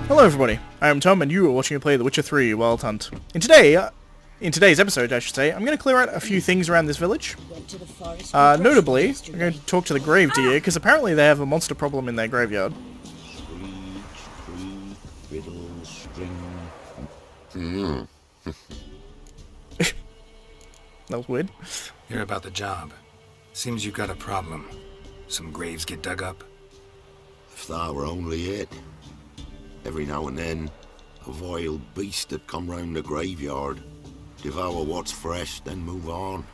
Hello everybody, I am Tom and you are watching me play The Witcher 3 Wild Hunt. In today's episode I should say, I'm going to clear out a few things around this village. Notably, I'm going to talk to the grave deer, because apparently they have a monster problem in their graveyard. That was weird. Hear about the job. Seems you've got a problem. Some graves get dug up. If that were only it. Every now and then, a vile beast would come round the graveyard, devour what's fresh, then move on.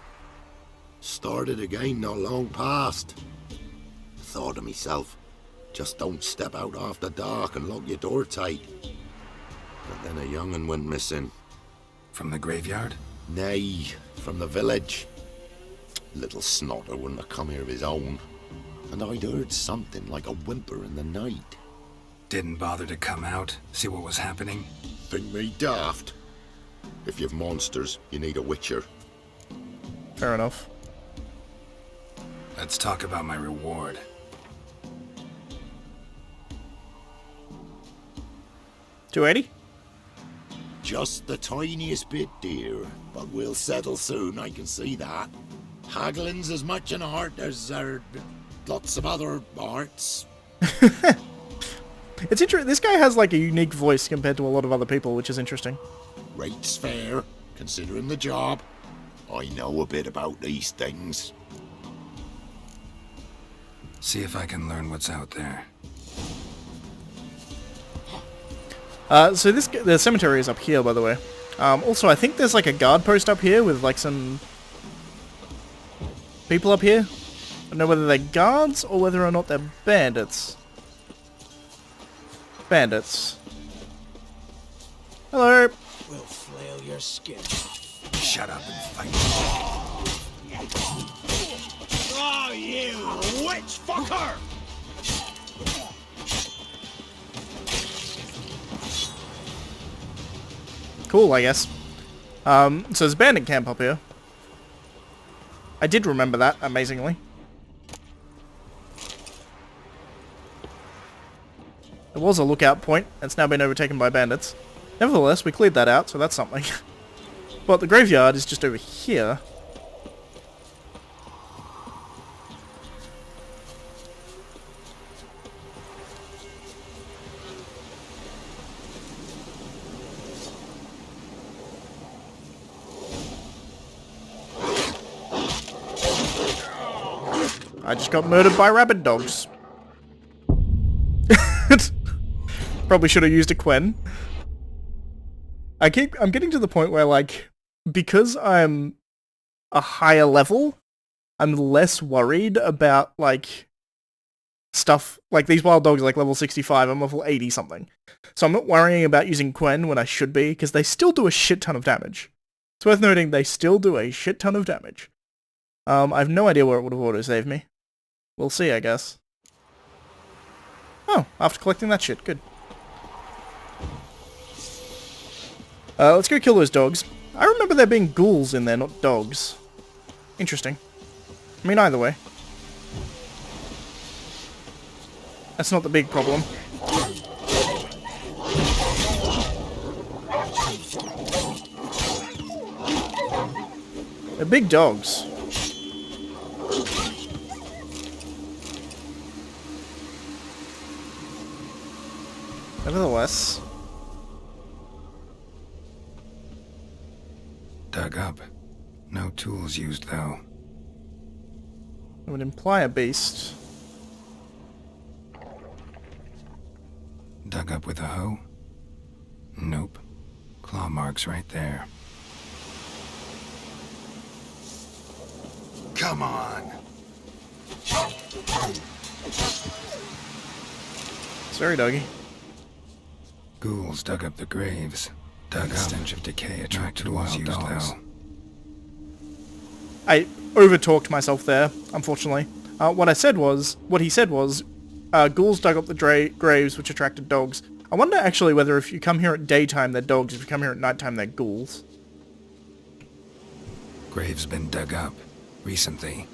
Started again not long past. Thought to myself, just don't step out after dark and lock your door tight. But then a young'un went missing. From the graveyard? Nay, from the village. Little snotter wouldn't have come here of his own. And I'd heard something like a whimper in the night. Didn't bother to come out, see what was happening? Think me daft? If you've monsters, you need a witcher. Fair enough. Let's talk about my reward. $280? Just the tiniest bit, dear. But we'll settle soon, I can see that. Haggling's as much an art as there lots of other arts. It's interesting. This guy has like a unique voice compared to a lot of other people, which is interesting. Rate's fair, considering the job. I know a bit about these things. See if I can learn what's out there. So the cemetery is up here, by the way. Also, I think there's like a guard post up here with like some people up here. I don't know whether they're guards or whether or not they're bandits. Bandits. Hello. We'll flail your skin. Shut up and fight. Oh, you witch fucker! Cool, I guess. So there's a bandit camp up here. I did remember that, amazingly. There was a lookout point. It's now been overtaken by bandits. Nevertheless, we cleared that out, so that's something. But the graveyard is just over here. I just got murdered by rabid dogs. Probably should have used a Quen. I'm getting to the point where, like, because I'm a higher level, I'm less worried about, like, stuff, like these wild dogs are like level 65, I'm level 80 something. So I'm not worrying about using Quen when I should be, because they still do a shit ton of damage. It's worth noting they still do a shit ton of damage. I have no idea where it would have auto-saved me. We'll see, I guess. Oh, after collecting that shit, good. Let's go kill those dogs. I remember there being ghouls in there, not dogs. Interesting. I mean, either way. That's not the big problem. They're big dogs. Nevertheless... Dug up. No tools used, though. It would imply a beast. Dug up with a hoe? Nope. Claw marks right there. Come on! Sorry, doggy. Ghouls dug up the graves. Dug up. Stench of decay attracted wild dogs. I over-talked myself there, unfortunately. What he said was, ghouls dug up the graves which attracted dogs. I wonder actually whether if you come here at daytime they're dogs, if you come here at nighttime they're ghouls. Graves been dug up recently.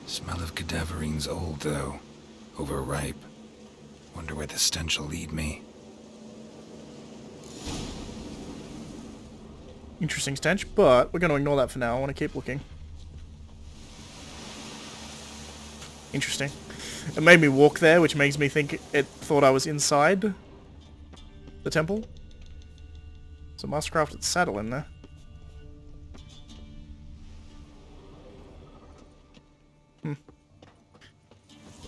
Smell of cadaverines old though. Overripe. Wonder where the stench will lead me. Interesting stench, but we're going to ignore that for now. I want to keep looking. Interesting. It made me walk there, which makes me think it thought I was inside the temple. There's a mastercrafted saddle in there.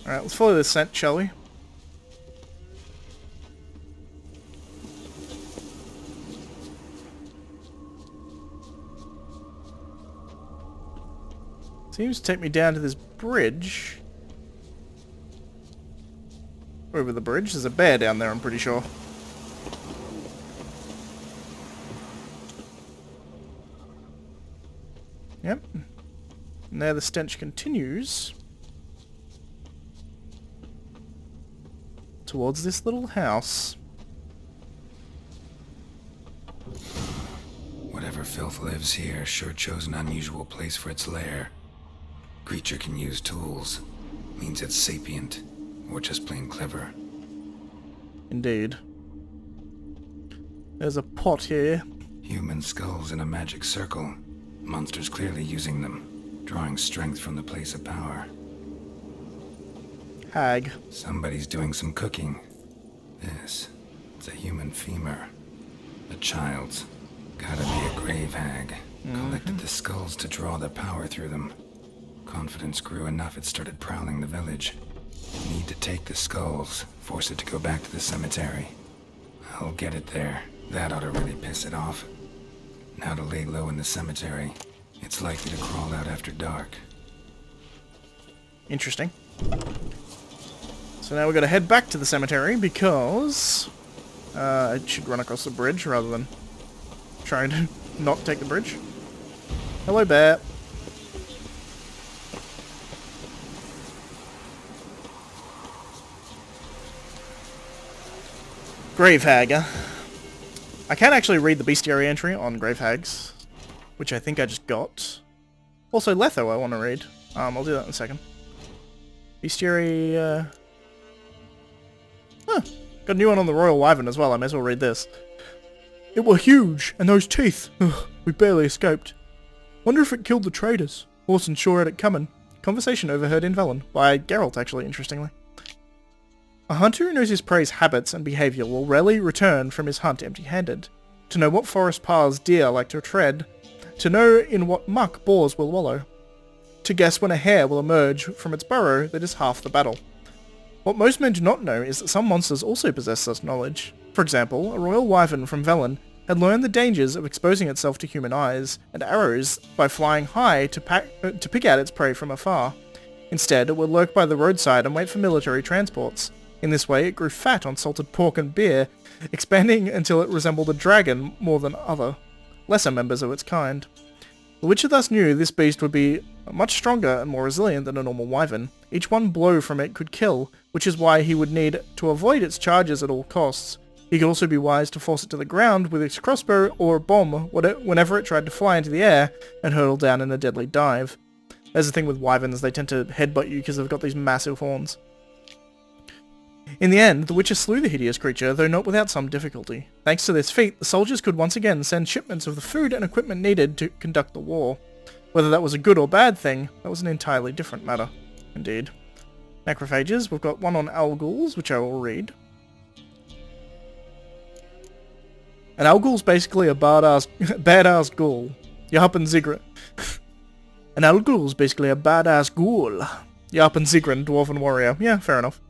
Alright, let's follow this scent, shall we? Seems to take me down to this bridge. Over the bridge. There's a bear down there, I'm pretty sure. Yep. And there the stench continues towards this little house. Whatever filth lives here sure chose an unusual place for its lair. Creature can use tools. Means it's sapient, or just plain clever. Indeed. There's a pot here. Human skulls in a magic circle. Monsters clearly using them, drawing strength from the place of power. Hag. Somebody's doing some cooking. This, it's a human femur. A child's. Gotta be a grave hag. Collected the skulls to draw the power through them. Confidence grew enough it started prowling the village. Need to take the skulls, force it to go back to the cemetery. I'll get it there. That ought to really piss it off. Now to lay low in the cemetery. It's likely to crawl out after dark. Interesting. So now we've got to head back to the cemetery because I should run across the bridge rather than trying to not take the bridge. Hello, bear. Grave hag. I can actually read the bestiary entry on grave hags, which I think I just got. Also, Letho I want to read. I'll do that in a second. Bestiary, Got a new one on the Royal Wyvern as well. I may as well read this. It were huge, and those teeth. Ugh, we barely escaped. Wonder if it killed the traders. Wasn't sure at it coming. Conversation overheard in Velen. By Geralt, actually, interestingly. A hunter who knows his prey's habits and behaviour will rarely return from his hunt empty-handed. To know what forest paths deer like to tread. To know in what muck boars will wallow. To guess when a hare will emerge from its burrow, that is half the battle. What most men do not know is that some monsters also possess such knowledge. For example, a royal wyvern from Velen had learned the dangers of exposing itself to human eyes and arrows by flying high to pick out its prey from afar. Instead, it would lurk by the roadside and wait for military transports. In this way, it grew fat on salted pork and beer, expanding until it resembled a dragon more than other, lesser members of its kind. The Witcher thus knew this beast would be much stronger and more resilient than a normal wyvern. Each one blow from it could kill, which is why he would need to avoid its charges at all costs. He could also be wise to force it to the ground with its crossbow or bomb whenever it tried to fly into the air and hurtle down in a deadly dive. There's the thing with wyverns, they tend to headbutt you because they've got these massive horns. In the end, the Witcher slew the hideous creature, though not without some difficulty. Thanks to this feat, the soldiers could once again send shipments of the food and equipment needed to conduct the war. Whether that was a good or bad thing, that was an entirely different matter. Indeed. Necrophages, we've got one on Alghouls, which I will read. An Alghoul's basically a badass ghoul. Yarpen Zigrin. An Alghoul's basically a badass ghoul. Yarpen Zigrin, dwarven warrior. Yeah, fair enough.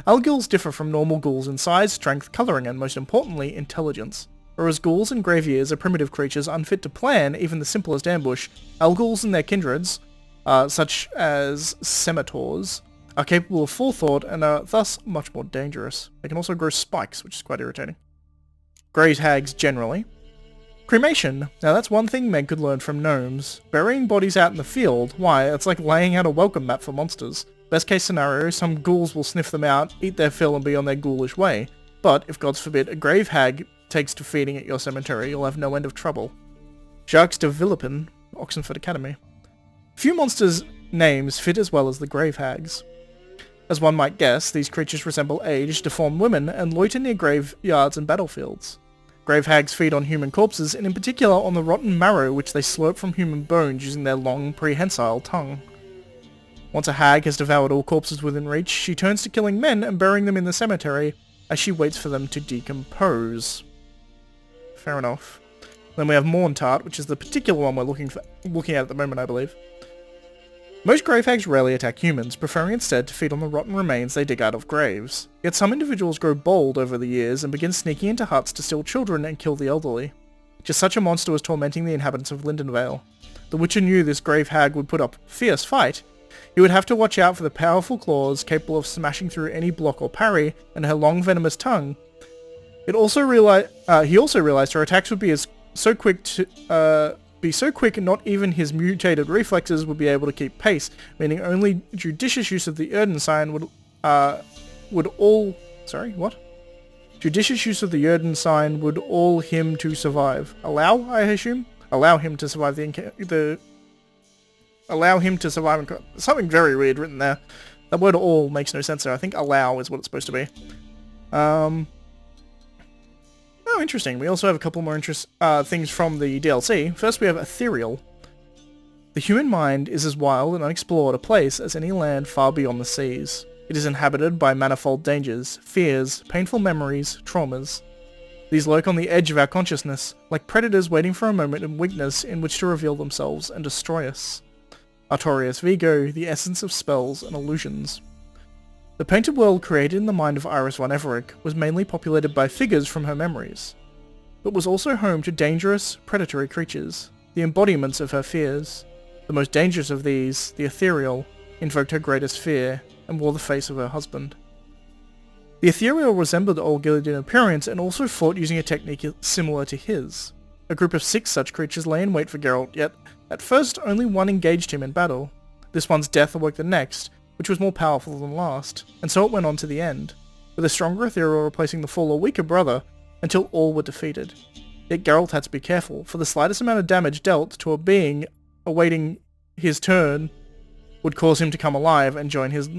Alghouls differ from normal ghouls in size, strength, colouring, and most importantly, intelligence. Whereas ghouls and graveyears are primitive creatures unfit to plan even the simplest ambush, Alghouls and their kindreds, such as Scimitars, are capable of forethought and are thus much more dangerous. They can also grow spikes, which is quite irritating. Grave hags generally. Cremation. Now that's one thing men could learn from gnomes. Burying bodies out in the field, why, it's like laying out a welcome mat for monsters. Best case scenario, some ghouls will sniff them out, eat their fill and be on their ghoulish way. But, if gods forbid, a grave hag takes to feeding at your cemetery, you'll have no end of trouble. Jacques de Villepin, Oxenford Academy. Few monsters' names fit as well as the grave hags. As one might guess, these creatures resemble aged, deformed women and loiter near graveyards and battlefields. Grave hags feed on human corpses, and in particular on the rotten marrow which they slurp from human bones using their long, prehensile tongue. Once a hag has devoured all corpses within reach, she turns to killing men and burying them in the cemetery as she waits for them to decompose. Fair enough. Then we have Morntart, which is the particular one we're looking at the moment, I believe. Most grave hags rarely attack humans, preferring instead to feed on the rotten remains they dig out of graves. Yet some individuals grow bold over the years and begin sneaking into huts to steal children and kill the elderly. Just such a monster was tormenting the inhabitants of Lindenvale. The Witcher knew this grave hag would put up a fierce fight. He would have to watch out for the powerful claws capable of smashing through any block or parry, and her long venomous tongue. He also realized her attacks would be so quick not even his mutated reflexes would be able to keep pace, meaning only judicious use of the Erdensign Judicious use of the Erdensign would all him to survive. I assume? Allow him to survive something very weird written there. That word all makes no sense there. I think allow is what it's supposed to be. Oh, interesting. We also have a couple more things from the DLC. First, we have Ethereal. The human mind is as wild and unexplored a place as any land far beyond the seas. It is inhabited by manifold dangers, fears, painful memories, traumas. These lurk on the edge of our consciousness, like predators waiting for a moment of weakness in which to reveal themselves and destroy us. Artorias Vigo, the essence of spells and illusions. The painted world created in the mind of Iris von Everec was mainly populated by figures from her memories, but was also home to dangerous, predatory creatures, the embodiments of her fears. The most dangerous of these, the Ethereal, invoked her greatest fear, and wore the face of her husband. The Ethereal resembled Olgierd in appearance and also fought using a technique similar to his. A group of 6 such creatures lay in wait for Geralt, yet at first only one engaged him in battle. This one's death awoke the next, which was more powerful than last, and so it went on to the end, with a stronger Ethereal replacing the fuller, weaker brother, until all were defeated. Yet Geralt had to be careful, for the slightest amount of damage dealt to a being awaiting his turn would cause him to come alive and join his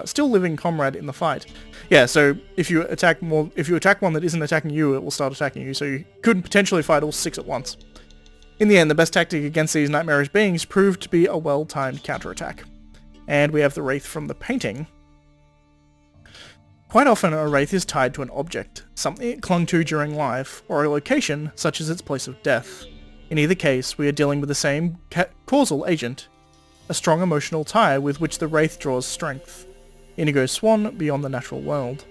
still living comrade in the fight. Yeah, so if you attack one that isn't attacking you, it will start attacking you, so you could potentially fight all 6 at once. In the end, the best tactic against these nightmarish beings proved to be a well-timed counterattack. And we have the Wraith from the painting. Quite often a Wraith is tied to an object, something it clung to during life, or a location such as its place of death. In either case, we are dealing with the same causal agent, a strong emotional tie with which the Wraith draws strength. Inigo Swan beyond the natural world.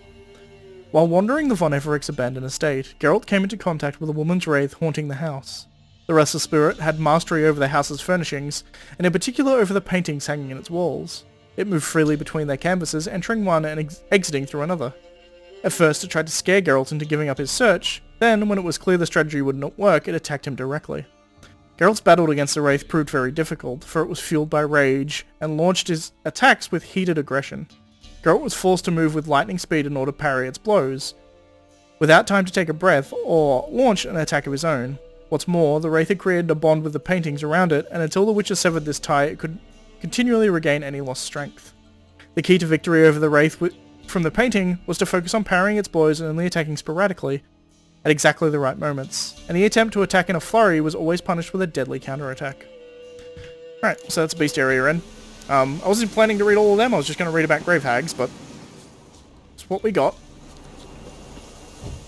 While wandering the von Everec's abandoned estate, Geralt came into contact with a woman's Wraith haunting the house. The restless spirit had mastery over the house's furnishings, and in particular over the paintings hanging in its walls. It moved freely between their canvases, entering one and exiting through another. At first it tried to scare Geralt into giving up his search, then when it was clear the strategy would not work, it attacked him directly. Geralt's battle against the Wraith proved very difficult, for it was fueled by rage, and launched his attacks with heated aggression. Geralt was forced to move with lightning speed in order to parry its blows, without time to take a breath or launch an attack of his own. What's more, the Wraith had created a bond with the paintings around it, and until the Witcher severed this tie, it could continually regain any lost strength. The key to victory over the Wraith from the painting was to focus on parrying its blows and only attacking sporadically, at exactly the right moments. Any attempt to attack in a flurry was always punished with a deadly counterattack. Alright, so that's the Bestiary you're in. I wasn't planning to read all of them, I was just going to read about Grave Hags, but it's what we got.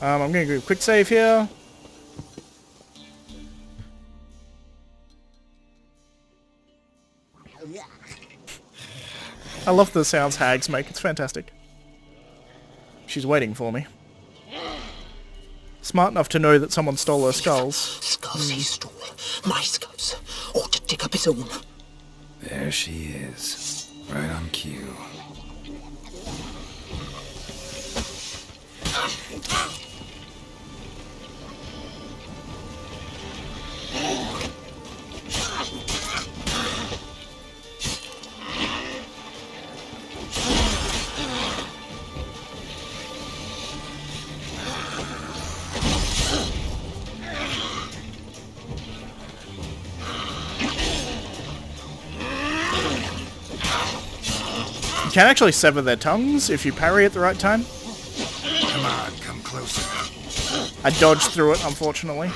I'm going to do a quick save here. I love the sounds hags make, it's fantastic. She's waiting for me. Smart enough to know that someone stole her skulls. Skulls he stole. My skulls. Ought to dig up his own. There she is. Right on cue. You can actually sever their tongues if you parry at the right time. Come on, come closer. I dodged through it, unfortunately.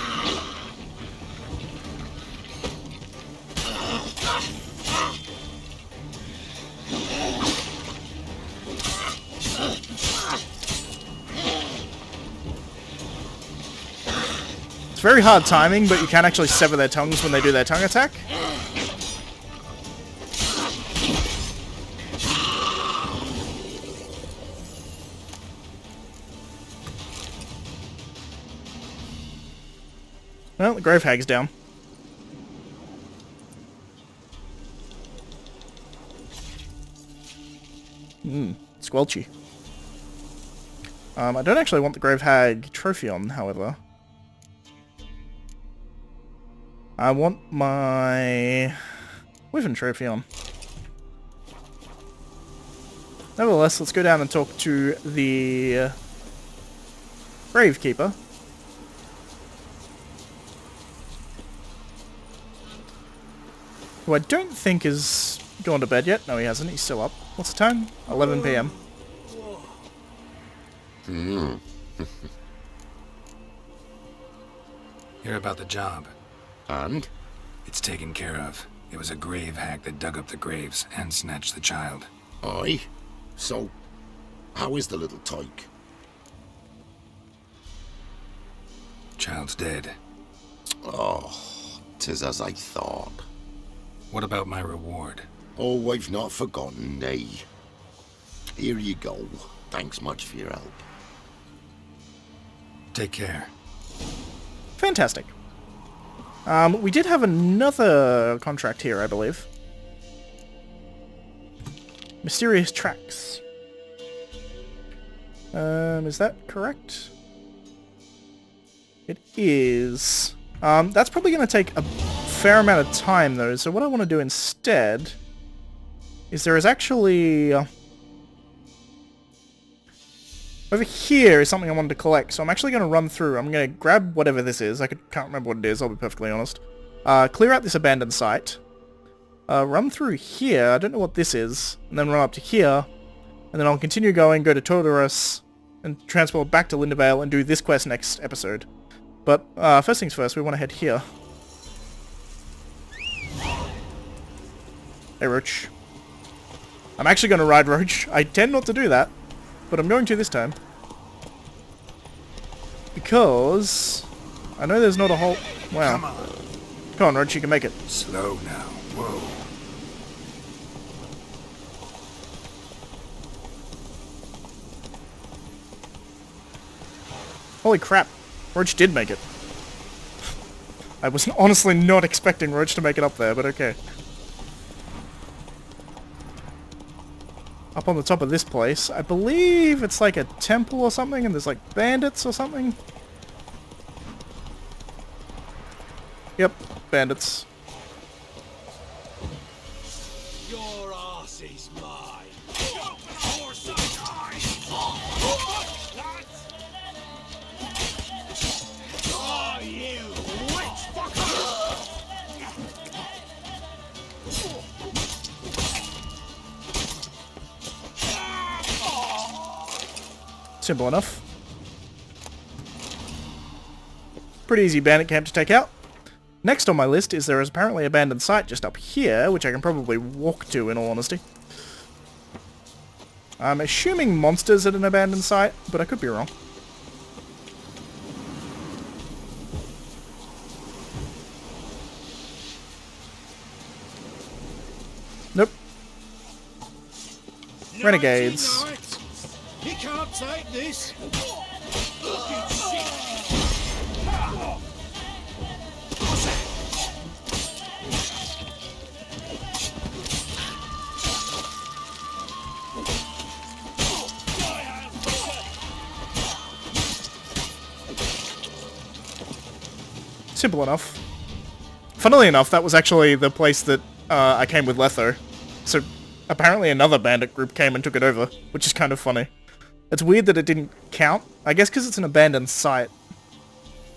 It's very hard timing, but you can actually sever their tongues when they do their tongue attack. Well, the Grave Hag's down. Squelchy. I don't actually want the Grave Hag trophy on, however. I want my Wyvern trophy on. Nevertheless, let's go down and talk to the Gravekeeper. Who I don't think is gone to bed yet. No, he hasn't. He's still up. What's the time? 11 PM. Hear about the job. And? It's taken care of. It was a grave hag that dug up the graves and snatched the child. Aye. So, how is the little tyke? Child's dead. Oh, 'tis as I thought. What about my reward? Oh, I've not forgotten, nay. Here you go. Thanks much for your help. Take care. Fantastic. We did have another contract here, I believe. Mysterious Tracks. Is that correct? It is. That's probably going to take a fair amount of time, though, so what I want to do instead is there is actually... over here is something I wanted to collect, so I'm actually going to run through. I'm going to grab whatever this is. I can't remember what it is, I'll be perfectly honest. Clear out this abandoned site. Run through here, I don't know what this is, and then run up to here, and then I'll continue going, go to Tortoris, and transport back to Lindenvale and do this quest next episode. But first things first, we want to head here. Hey, Roach. I'm actually going to ride Roach. I tend not to do that, but I'm going to this time. Because I know there's not a whole... Wow. Come on, Roach, you can make it. Slow now. Whoa. Holy crap. Roach did make it. I was honestly not expecting Roach to make it up there, but okay. Up on the top of this place. I believe it's like a temple or something, and there's like bandits or something. Yep, bandits. Your ass is mine. Oh, you witch fucker! Simple enough. Pretty easy bandit camp to take out. Next on my list is there is apparently an abandoned site just up here, which I can probably walk to in all honesty. I'm assuming monsters at an abandoned site, but I could be wrong. Nope. Renegades. He can't take this. Simple enough. Funnily enough, that was actually the place that I came with Letho. So apparently another bandit group came and took it over, which is kind of funny. It's weird that it didn't count. I guess because it's an abandoned site.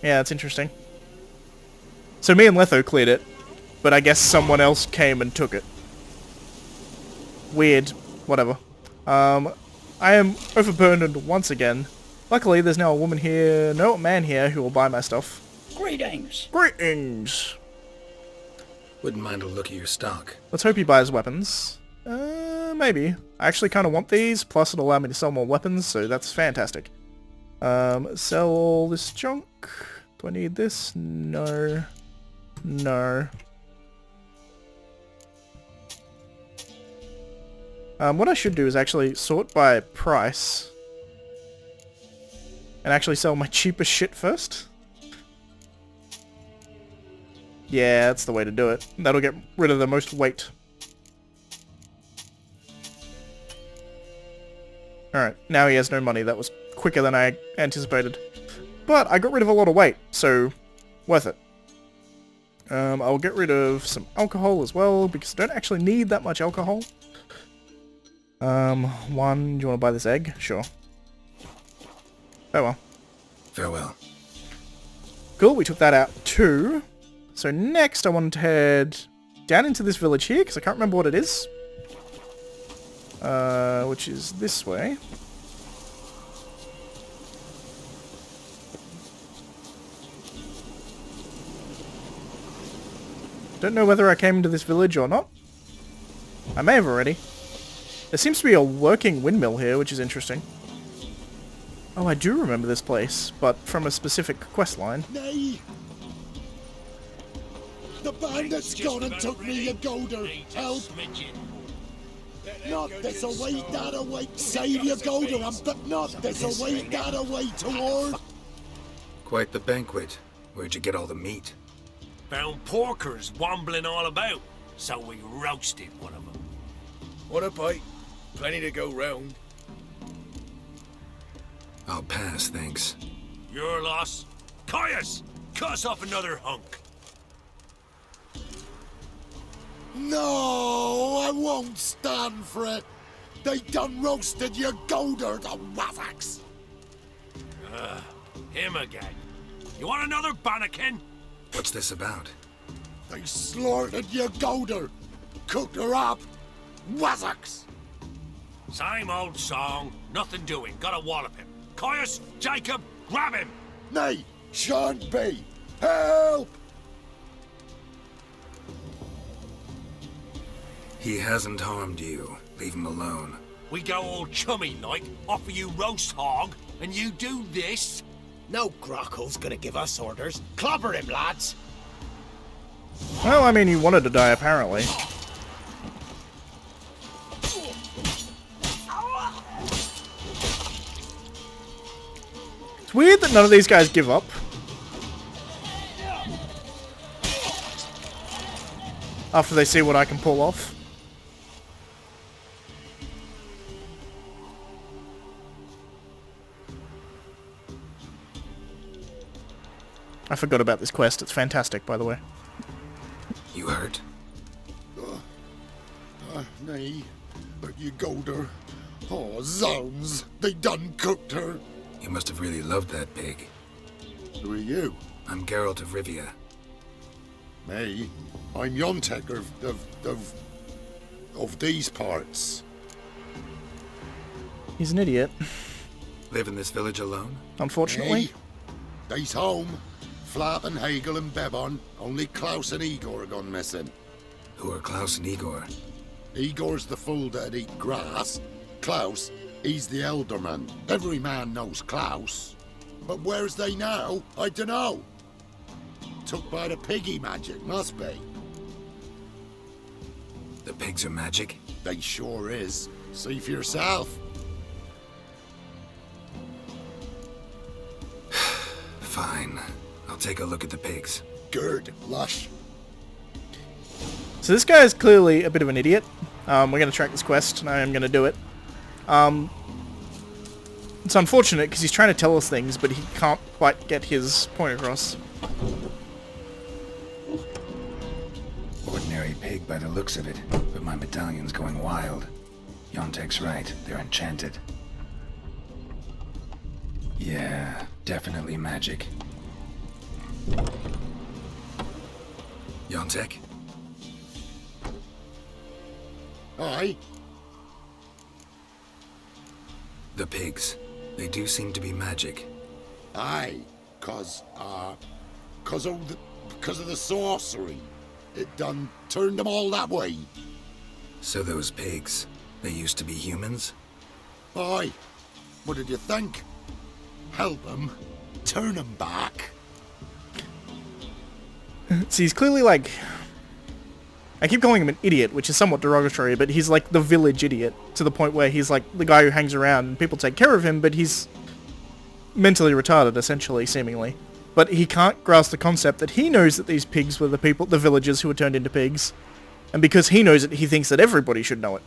Yeah, it's interesting. So me and Letho cleared it, but I guess someone else came and took it. Weird. Whatever. I am overburdened once again, Luckily, there's now a woman here, no, a man here who will buy my stuff. Greetings. Greetings! Wouldn't mind a look at your stock. Let's hope he buys weapons. Maybe. I actually kind of want these, plus it'll allow me to sell more weapons, so that's fantastic. Sell all this junk. Do I need this? No. No. What I should do is actually sort by price. And actually sell my cheapest shit first. Yeah, that's the way to do it. That'll get rid of the most weight. Alright, now he has no money. That was quicker than I anticipated. But I got rid of a lot of weight, so worth it. I'll get rid of some alcohol as well, because I don't actually need that much alcohol. Do you want to buy this egg? Sure. Oh well. Farewell. Cool, we took that out too. So next I wanted to head down into this village here, because I can't remember what it is. Which is this way. Don't know whether I came into this village or not. I may have already. There seems to be a working windmill here, which is interesting. Oh, I do remember this place, but from a specific quest line. Nay! The bandits gone and took me, you golder! Help! Not this away, that away! Save your golder, but not this away, that away toward! Quite the banquet. Where'd you get all the meat? Found porkers wambling all about, so we roasted one of them. What a bite. Plenty to go round. I'll pass, thanks. Your loss. Caius, cut us off another hunk. No, I won't stand for it. They done roasted your golder, the waffacks. Him again. You want another bannikin? What's this about? They slaughtered your golder, cooked her up, waffacks. Same old song, nothing doing, gotta wallop him. Caius, Jacob, grab him! Nay, shan't be. Help! He hasn't harmed you. Leave him alone. We go all chummy like, offer you roast hog, and you do this? No Grockle's gonna give us orders. Clobber him, lads! Well, I mean, he wanted to die, apparently. It's weird that none of these guys give up. After they see what I can pull off. I forgot about this quest. It's fantastic, by the way. You hurt? Nay, but you golder. Oh, zounds, they done cooked her. You must have really loved that pig. Who are you? I'm Geralt of Rivia. Me? I'm Yontek of these parts. He's an idiot. Live in this village alone? Unfortunately. Hey, they's home. Flap and Hagel and Bebon. Only Klaus and Igor are gone missing. Who are Klaus and Igor? Igor's the fool that'd eat grass. Klaus, he's the elderman. Every man knows Klaus. But where's they now? I dunno. Took by the piggy magic, must be. The pigs are magic? They sure is. See for yourself. Fine. I'll take a look at the pigs. Good, lush. So this guy is clearly a bit of an idiot. We're going to track this quest, and I am going to do it. It's unfortunate, because he's trying to tell us things, but he can't quite get his point across. Ordinary pig by the looks of it, but my battalion's going wild. Yontek's right, they're enchanted. Yeah, definitely magic. Yontek? Aye. The pigs. They do seem to be magic. Aye, cause of the sorcery. It done turned them all that way. So those pigs, they used to be humans? Aye. What did you think? Help them, turn them back. See, he's clearly like... I keep calling him an idiot, which is somewhat derogatory, but he's like the village idiot, to the point where he's like the guy who hangs around and people take care of him, but he's mentally retarded, essentially, seemingly. But he can't grasp the concept that he knows that these pigs were the villagers who were turned into pigs. And because he knows it, he thinks that everybody should know it.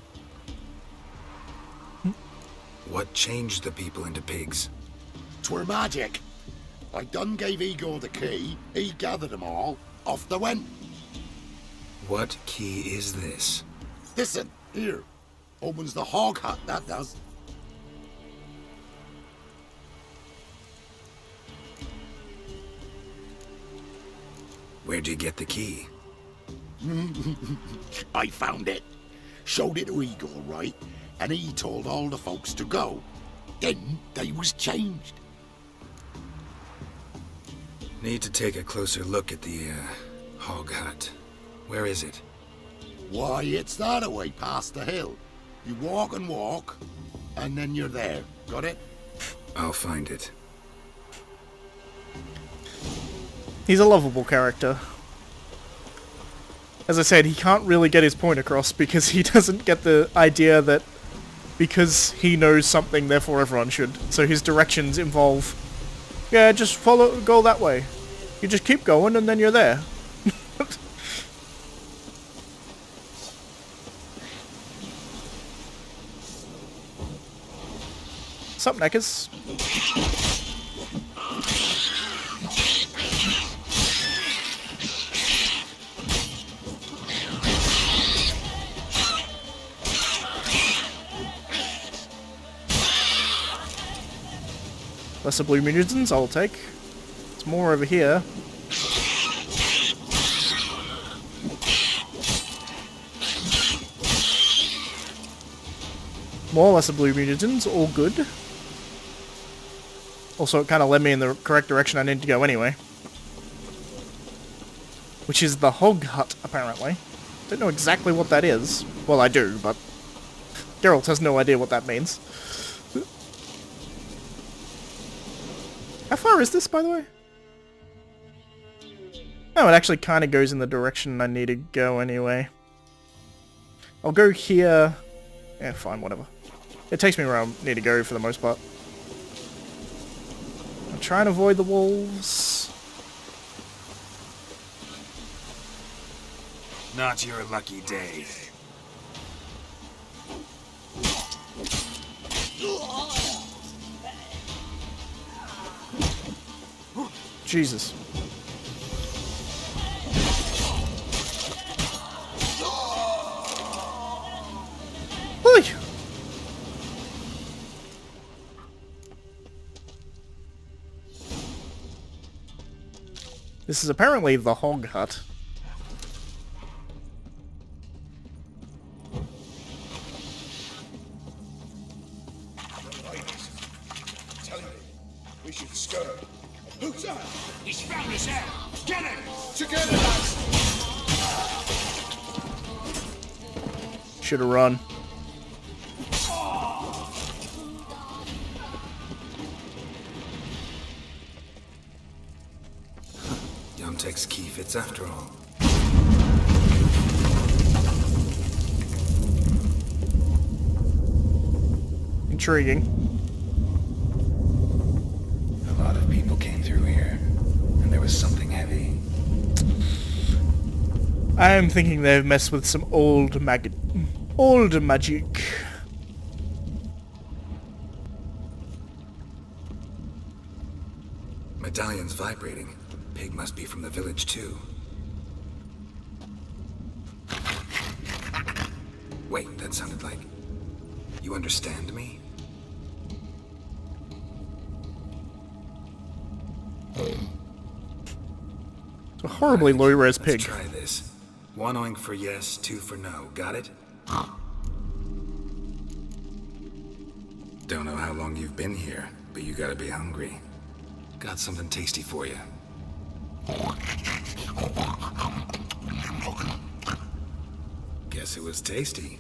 What changed the people into pigs? 'Twere magic. I done gave Igor the key, he gathered them all, off they went. What key is this? Listen, here. Opens the hog hut, that does. Where'd you get the key? I found it. Showed it to Igor, right? And he told all the folks to go. Then they was changed. Need to take a closer look at the, hog hut. Where is it? Why, it's that away past the hill. You walk, and then you're there. Got it? I'll find it. He's a lovable character. As I said, he can't really get his point across because he doesn't get the idea that because he knows something, therefore everyone should. So his directions involve, yeah, just go that way. You just keep going and then you're there. Sup, Neckers? Lesser blue mutants, I'll take. There's more over here. More lesser blue mutants, all good. Also, it kind of led me in the correct direction I need to go anyway. Which is the hog hut, apparently. Don't know exactly what that is. Well, I do, but Geralt has no idea what that means. How far is this, by the way? Oh, it actually kind of goes in the direction I need to go anyway. I'll go here. Yeah, fine, whatever. It takes me where I need to go for the most part. I'll try and avoid the wolves. Not your lucky day. Jesus. Oi! This is apparently the hog hut. We should scurry. Who's that? He's found us out. Get him! Together, lads! Should've run. Yomtek's key fits after all. Intriguing. A lot of people came through here, and there was something heavy. I am thinking they've messed with some old magic. Medallion's vibrating. Pig must be from the village too. Wait, that sounded like... You understand me? A horribly low-res pig. Let's try this. 1 oink for yes, 2 for no. Got it? Don't know how long you've been here, but you gotta be hungry. Got something tasty for you. Guess it was tasty.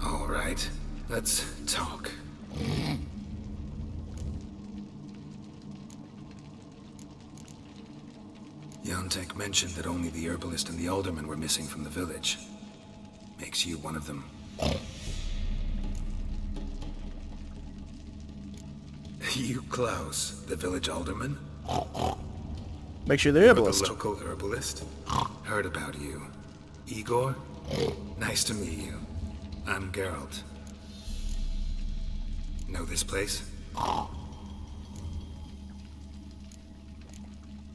All right, let's talk. Yontek mentioned that only the herbalist and the alderman were missing from the village. Makes you one of them. You, Klaus, the village alderman? Makes you the You're herbalist. the local herbalist? Heard about you. Igor? Nice to meet you. I'm Geralt. Know this place?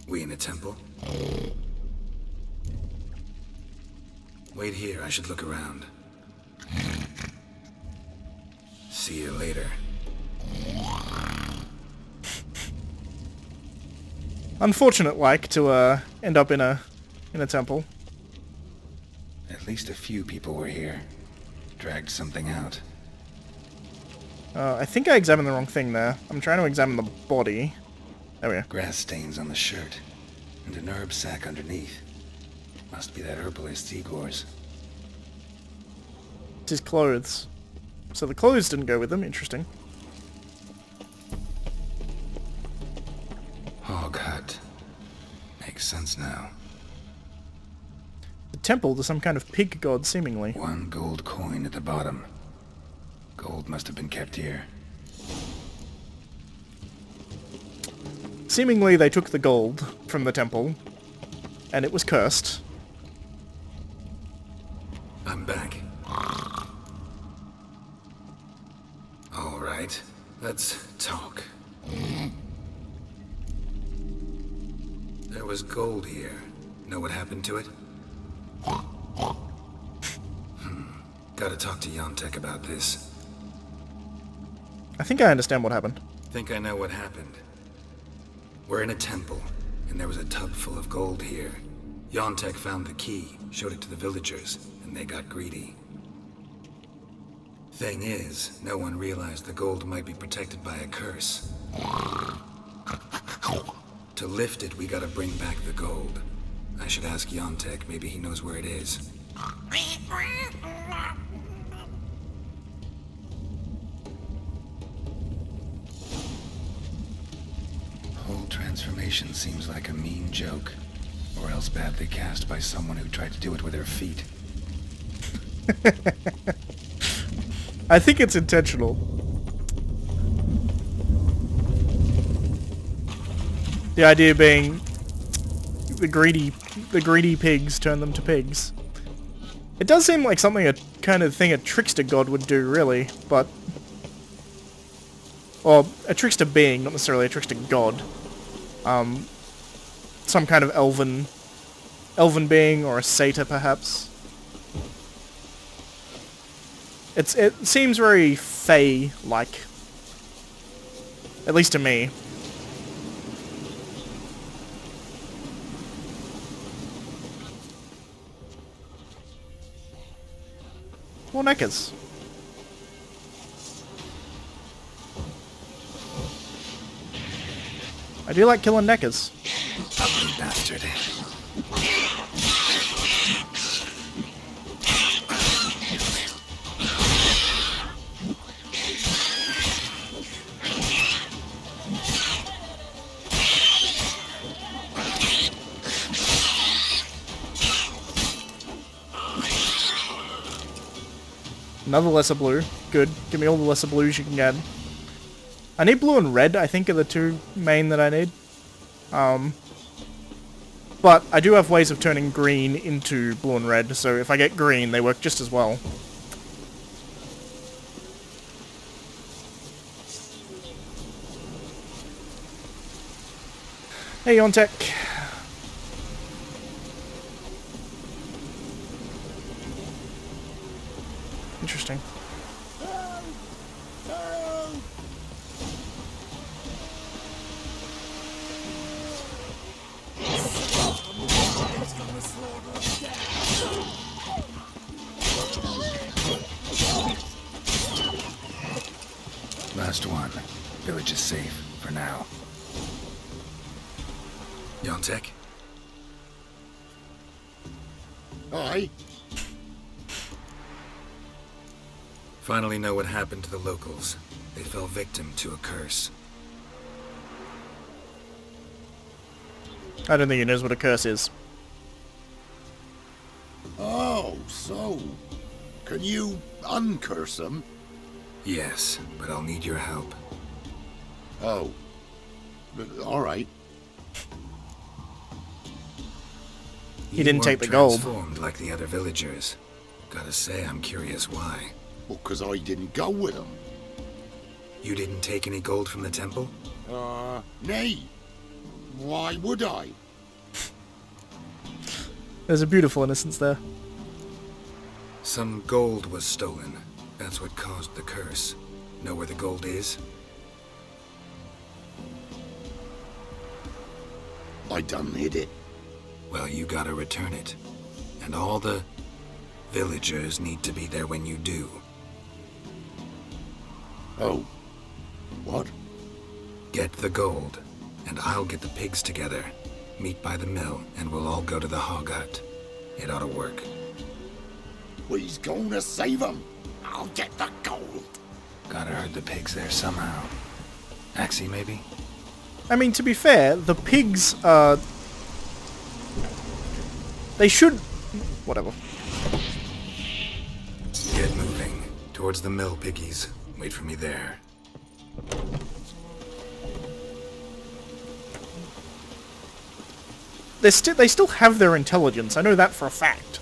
We in a temple? Wait here, I should look around. See you later. Unfortunate, like, to end up in a temple. At least a few people were here. Dragged something out. I think I examined the wrong thing there. I'm trying to examine the body. There we go. Grass stains on the shirt. And an herb sack underneath. Must be that herbalist Igor's. It's his clothes. So the clothes didn't go with them. Interesting. HOG hut. Makes sense now. The temple to some kind of pig god, seemingly. 1 gold coin at the bottom. Gold must have been kept here. Seemingly they took the gold from the temple, and it was cursed. I'm back. All right, let's talk. There was gold here. Know what happened to it? Gotta talk to Yontek about this. I think I understand what happened. Think I know what happened. We're in a temple, and there was a tub full of gold here. Yontek found the key, showed it to the villagers, and they got greedy. Thing is, no one realized the gold might be protected by a curse. To lift it, we gotta bring back the gold. I should ask Yontek, maybe he knows where it is. Whole transformation seems like a mean joke. Or else badly cast by someone who tried to do it with their feet. I think it's intentional. The idea being the greedy pigs turn them to pigs. It does seem like something a kind of thing a trickster god would do, really, but... Or a trickster being, not necessarily a trickster god. Some kind of elven being, or a satyr, perhaps. It seems very Fae-like. At least to me. More neckers. I do like killing neckers. Ugly bastard. Another lesser blue. Good. Give me all the lesser blues you can get. I need blue and red, I think, are the two main that I need. But I do have ways of turning green into blue and red, so if I get green, they work just as well. Hey, Yontek. Interesting. Just one. Village is safe for now. Yontek? Aye. Finally know what happened to the locals. They fell victim to a curse. I don't think he knows what a curse is. Oh, so... Can you uncurse them? Yes, but I'll need your help. Oh. Alright. He didn't take the You gold. weren't transformed like the other villagers. Gotta say, I'm curious why. Well, 'cause I didn't go with them. You didn't take any gold from the temple? Nay. Why would I? There's a beautiful innocence there. Some gold was stolen. That's what caused the curse. Know where the gold is? I done hid it. Well, you gotta return it. And all the villagers need to be there when you do. Oh. What? Get the gold, and I'll get the pigs together. Meet by the mill, and we'll all go to the HOG hut. It ought to work. We's gonna save them. I'll get the gold. Gotta herd the pigs there somehow. Axie, maybe? I mean, to be fair, the pigs are... They should... Whatever. Get moving. Towards the mill, piggies. Wait for me there. They still have their intelligence, I know that for a fact.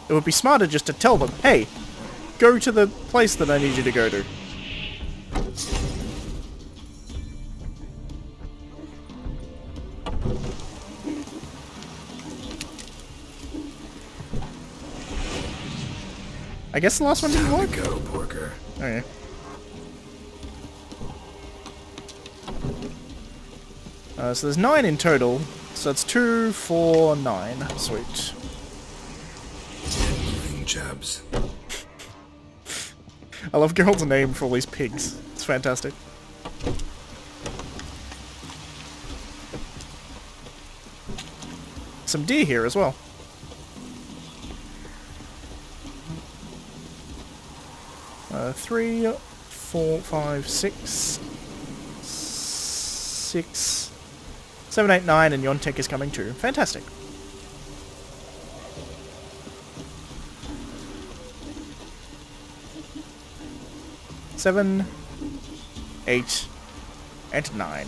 It would be smarter just to tell them, hey, go to the place that I need you to go to. I guess the last one didn't work? Go, Porker. Okay. So there's 9 in total. So that's 2, 4, 9. Sweet. Moving jobs. I love Geralt's name for all these pigs. It's fantastic. Some deer here as well. Three, 4, 5, 6, 6, 7, 8, 9, and Yontek is coming too. Fantastic. Seven, 8, and 9.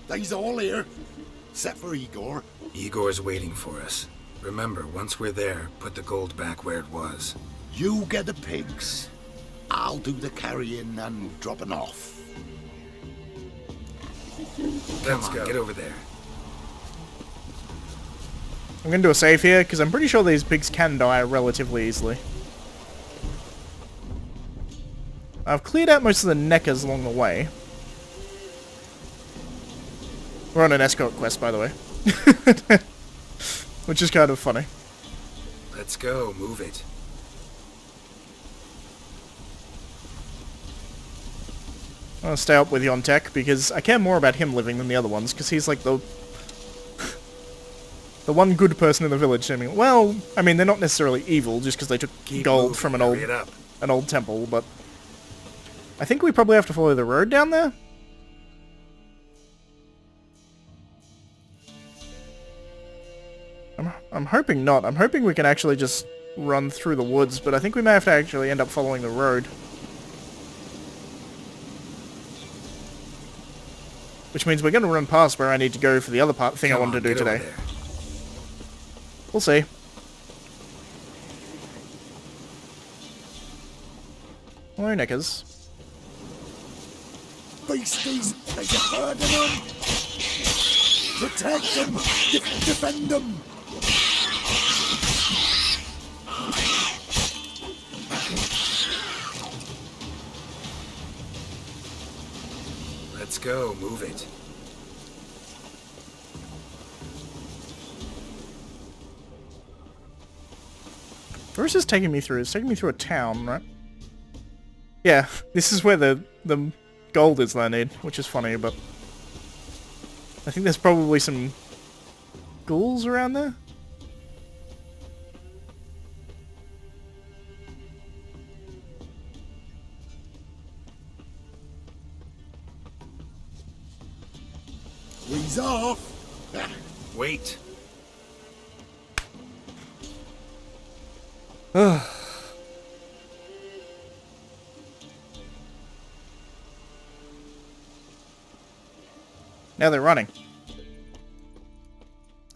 They's all here. Except for Igor. Igor's waiting for us. Remember, once we're there, put the gold back where it was. You get the pigs. I'll do the carrying and dropping off. Come on, get over there. I'm going to do a save here, because I'm pretty sure these pigs can die relatively easily. I've cleared out most of the neckers along the way. We're on an escort quest, by the way. Which is kind of funny. Let's go, move it. I'll stay up with Yontek, because I care more about him living than the other ones, because he's like the... the one good person in the village. I mean, well, I mean, they're not necessarily evil, just because they took gold moving, from hurry it up. an old temple, but... I think we probably have to follow the road down there? I'm hoping not. I'm hoping we can actually just run through the woods, but I think we may have to actually end up following the road. Which means we're going to run past where I need to go for the other thing I wanted to do today. We'll see. Hello, Knickers. Beasties, there's a herd of them. Protect them. Defend them. Let's go, move it. Where is this taking me through? It's taking me through a town, right? Yeah, this is where the gold is that I need, which is funny, but... I think there's probably some ghouls around there? He's off. Wait. Now they're running.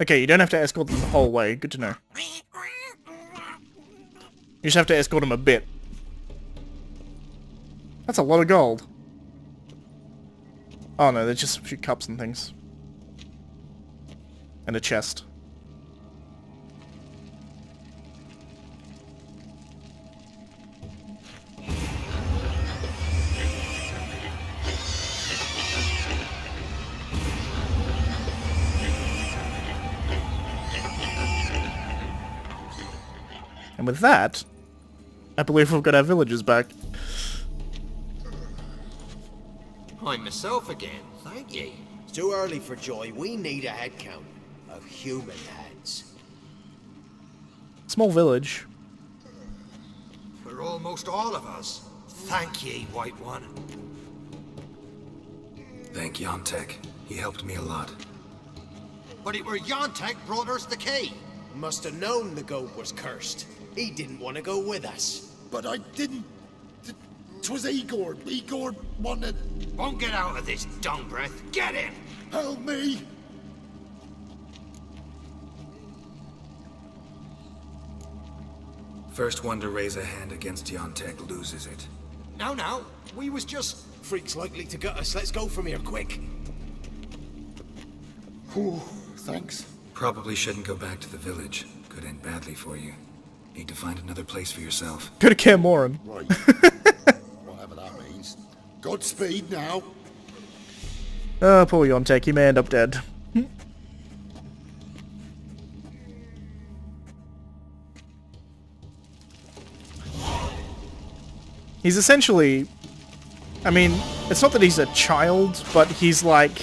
Okay, you don't have to escort them the whole way. Good to know. You just have to escort them a bit. That's a lot of gold. Oh no, there's just a few cups and things. And a chest. And with that, I believe we've got our villagers back. I'm myself again, thank ye. It's too early for joy. We need a head count of human heads. Small village. For almost all of us. Thank ye, White One. Thank Yontek. He helped me a lot. But it were Yontek brought us the key. Must have known the goat was cursed. He didn't want to go with us. But I didn't... 'Twas Igor. Igor wanted... Won't get out of this dung breath. Get him! Help me! First one to raise a hand against Yontek loses it. No, we was just... Freak's likely to gut us. Let's go from here, quick. Whew, thanks. Probably shouldn't go back to the village. Could end badly for you. Need to find another place for yourself. Go to Camoran. Right. Whatever that means. Godspeed now. Oh, poor Yontek. He may end up dead. He's essentially... I mean, it's not that he's a child, but he's like...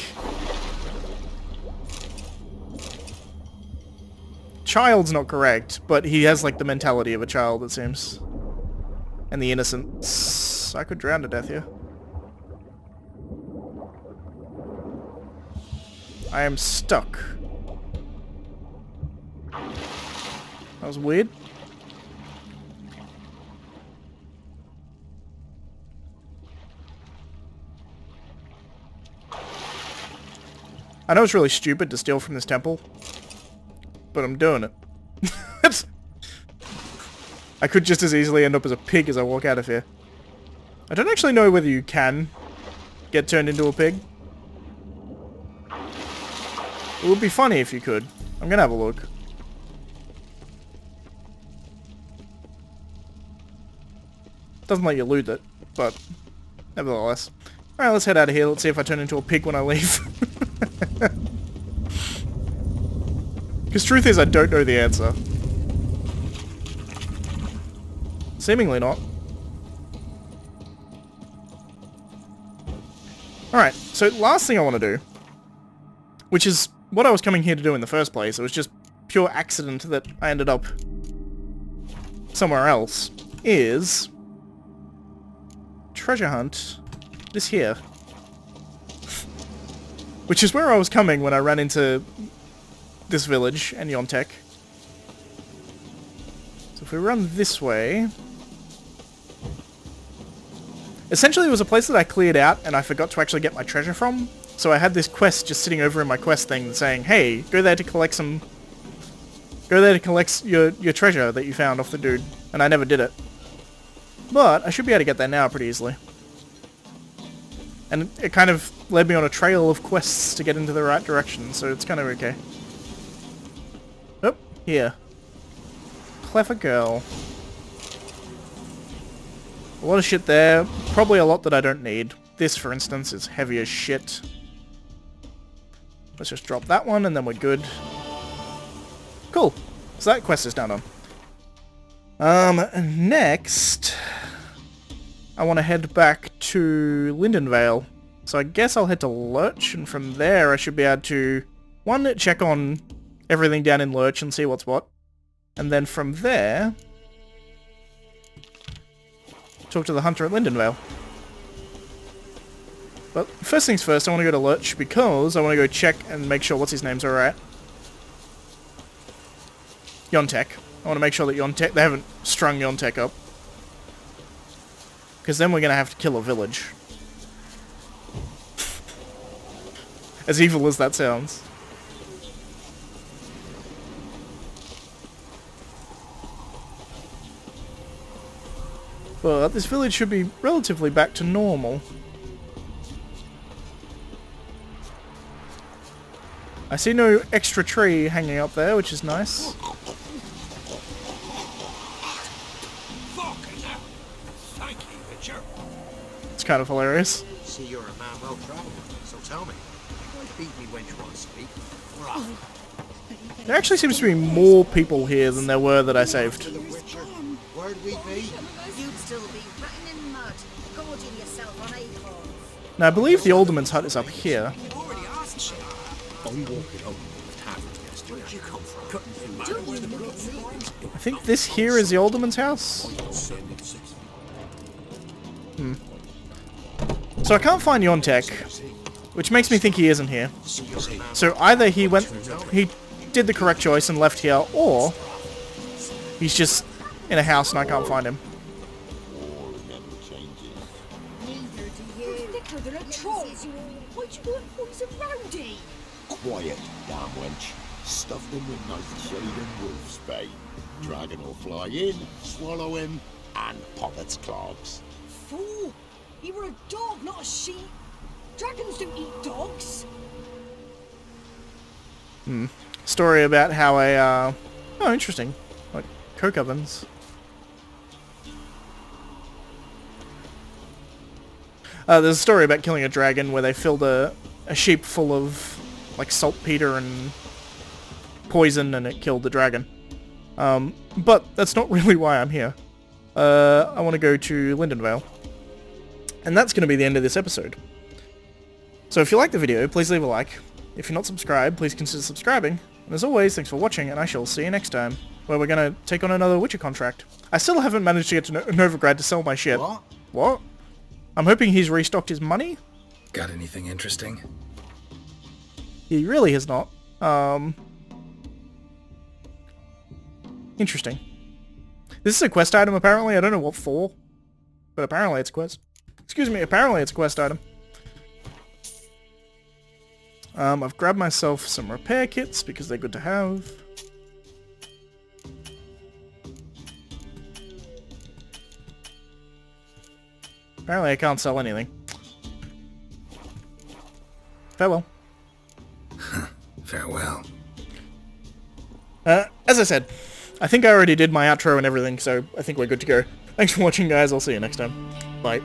Child's not correct, but he has like the mentality of a child, it seems. And the innocence. I could drown to death here. I am stuck. That was weird. I know it's really stupid to steal from this temple, but I'm doing it. I could just as easily end up as a pig as I walk out of here. I don't actually know whether you can get turned into a pig. It would be funny if you could. I'm gonna have a look. Doesn't let you loot it, but nevertheless. Alright, let's head out of here. Let's see if I turn into a pig when I leave. Because truth is, I don't know the answer. Seemingly not. Alright, so last thing I want to do, which is what I was coming here to do in the first place, it was just pure accident that I ended up somewhere else, is treasure hunt this here. Which is where I was coming when I ran into this village and Yontek. So if we run this way... Essentially it was a place that I cleared out and I forgot to actually get my treasure from. So I had this quest just sitting over in my quest thing saying, hey, go there to collect some... Go there to collect your treasure that you found off the dude. And I never did it. But I should be able to get there now pretty easily. And it kind of led me on a trail of quests to get into the right direction, so it's kind of okay. Oh, here. Clever girl. A lot of shit there. Probably a lot that I don't need. This, for instance, is heavy as shit. Let's just drop that one, and then we're good. Cool. So that quest is now done. Next, I want to head back to Lindenvale. So I guess I'll head to Lurch, and from there I should be able to, one, check on everything down in Lurch and see what's what. And then from there, talk to the hunter at Lindenvale. But first things first, I want to go to Lurch because I want to go check and make sure what's-his-name's alright. Yontek. I want to make sure that Yontek, they haven't strung Yontek up. Because then we're going to have to kill a village. As evil as that sounds. But this village should be relatively back to normal. I see no extra tree hanging up there, which is nice. Fucking hell. Thank you, Witcher. It's kind of hilarious. See, you're a man well travelled, so tell me. Why beat me when you want to speak? Right. There actually seems to be more people here than there were that I saved. To the Witcher, where'd we be? You'd still be rotting in mud, gorging yourself on acorns. Now I believe the Alderman's hut is up here. I'm walking home with half yesterday. Where did you come from? Cutting through mud. Don't you look at me? I think this here is the Alderman's house. So I can't find Yontek, which makes me think he isn't here. So either he did the correct choice and left here, or he's just in a house and I can't find him. War never changes. Neither do you. Thicker than a troll. Why'd you want poison rowdy? Quiet, damn wench. Stuff them with nice shade and wolfsbane. Dragon will fly in, swallow him, and pop its clogs. Fool! You were a dog, not a sheep. Dragons don't eat dogs. Story about how a, oh, interesting. Like, coke ovens. There's a story about killing a dragon where they filled a sheep full of, like, saltpeter and poison and it killed the dragon. But that's not really why I'm here. I want to go to Lindenvale. And that's going to be the end of this episode. So if you like the video, please leave a like. If you're not subscribed, please consider subscribing. And as always, thanks for watching, and I shall see you next time, where we're going to take on another Witcher contract. I still haven't managed to get to Novigrad to sell my shit. What? What? I'm hoping he's restocked his money? Got anything interesting? He really has not. Interesting. This is a quest item, apparently. I don't know what for, but apparently it's a quest. Excuse me, apparently it's a quest item. I've grabbed myself some repair kits because they're good to have. Apparently I can't sell anything. Farewell. Farewell. As I said, I think I already did my outro and everything, so I think we're good to go. Thanks for watching, guys. I'll see you next time. Bye.